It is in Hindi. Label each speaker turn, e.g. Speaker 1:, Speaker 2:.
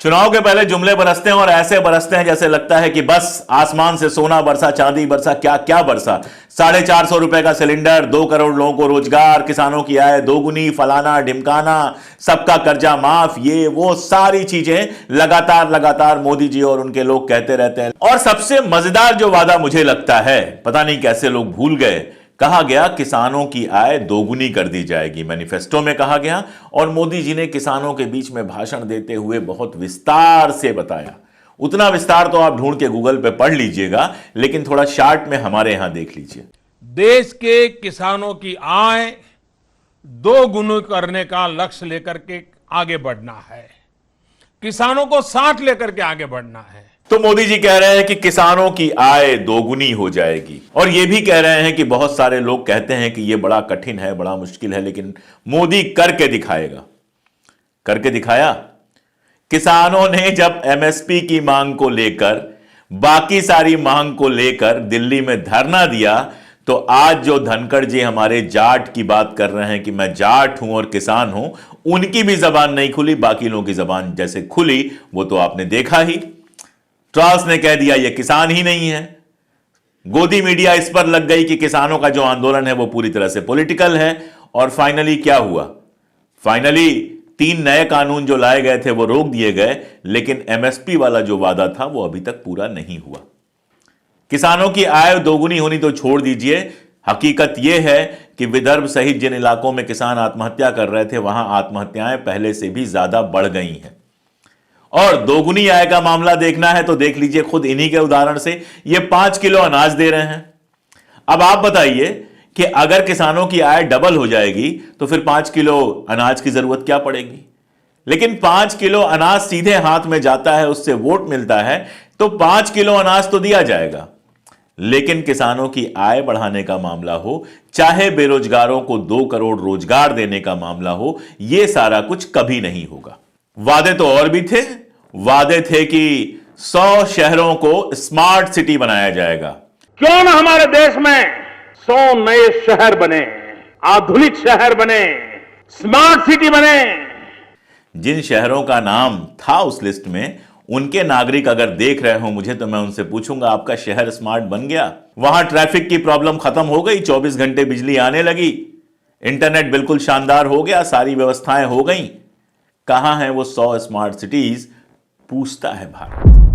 Speaker 1: चुनाव के पहले जुमले बरसते हैं और ऐसे बरसते हैं जैसे लगता है कि बस आसमान से सोना बरसा, चांदी बरसा, क्या क्या बरसा। 450 रुपए का सिलेंडर, 2 करोड़ लोगों को रोजगार, किसानों की आय दोगुनी, फलाना ढिमकाना, सबका कर्जा माफ, ये वो सारी चीजें लगातार लगातार मोदी जी और उनके लोग कहते रहते हैं। और सबसे मजेदार जो वादा मुझे लगता है, पता नहीं कैसे लोग भूल गए, कहा गया किसानों की आय दोगुनी कर दी जाएगी, मैनिफेस्टो में कहा गया। और मोदी जी ने किसानों के बीच में भाषण देते हुए बहुत विस्तार से बताया। उतना विस्तार तो आप ढूंढ के गूगल पे पढ़ लीजिएगा, लेकिन थोड़ा शार्ट में हमारे यहां देख लीजिए।
Speaker 2: देश के किसानों की आय दोगुनी करने का लक्ष्य लेकर के आगे बढ़ना है, किसानों को साथ लेकर के आगे बढ़ना है।
Speaker 1: तो मोदी जी कह रहे हैं कि किसानों की आय दोगुनी हो जाएगी, और यह भी कह रहे हैं कि बहुत सारे लोग कहते हैं कि यह बड़ा कठिन है, बड़ा मुश्किल है, लेकिन मोदी करके दिखाएगा। करके दिखाया। किसानों ने जब एमएसपी की मांग को लेकर, बाकी सारी मांग को लेकर दिल्ली में धरना दिया, तो आज जो धनखड़ जी हमारे जाट की बात कर रहे हैं कि मैं जाट हूं और किसान हूं, उनकी भी जबान नहीं खुली, बाकी लोगों की जबान जैसे खुली वो तो आपने देखा ही। ट्राल्स ने कह दिया ये किसान ही नहीं है। गोदी मीडिया इस पर लग गई कि किसानों का जो आंदोलन है वो पूरी तरह से पॉलिटिकल है। और फाइनली क्या हुआ? फाइनली 3 नए कानून जो लाए गए थे वो रोक दिए गए, लेकिन एमएसपी वाला जो वादा था वो अभी तक पूरा नहीं हुआ। किसानों की आय दोगुनी होनी तो छोड़ दीजिए, हकीकत यह है कि विदर्भ सहित जिन इलाकों में किसान आत्महत्या कर रहे थे, वहां आत्महत्याएं पहले से भी ज्यादा बढ़ गई हैं। और दोगुनी आय का मामला देखना है तो देख लीजिए खुद इन्हीं के उदाहरण से। ये 5 किलो अनाज दे रहे हैं। अब आप बताइए कि अगर किसानों की आय डबल हो जाएगी तो फिर 5 किलो अनाज की जरूरत क्या पड़ेगी? लेकिन 5 किलो अनाज सीधे हाथ में जाता है, उससे वोट मिलता है, तो 5 किलो अनाज तो दिया जाएगा। लेकिन किसानों की आय बढ़ाने का मामला हो, चाहे बेरोजगारों को 2 करोड़ रोजगार देने का मामला हो, यह सारा कुछ कभी नहीं होगा। वादे तो और भी थे। वादे थे कि 100 शहरों को स्मार्ट सिटी बनाया जाएगा।
Speaker 3: क्यों ना हमारे देश में 100 नए शहर बने, आधुनिक शहर बने, स्मार्ट सिटी बने।
Speaker 1: जिन शहरों का नाम था उस लिस्ट में, उनके नागरिक अगर देख रहे हो मुझे, तो मैं उनसे पूछूंगा आपका शहर स्मार्ट बन गया? वहां ट्रैफिक की प्रॉब्लम खत्म हो गई, 24 घंटे बिजली आने लगी, इंटरनेट बिल्कुल शानदार हो गया, सारी व्यवस्थाएं हो गई। कहां है वो 100 स्मार्ट सिटीज? पूछता है भारत।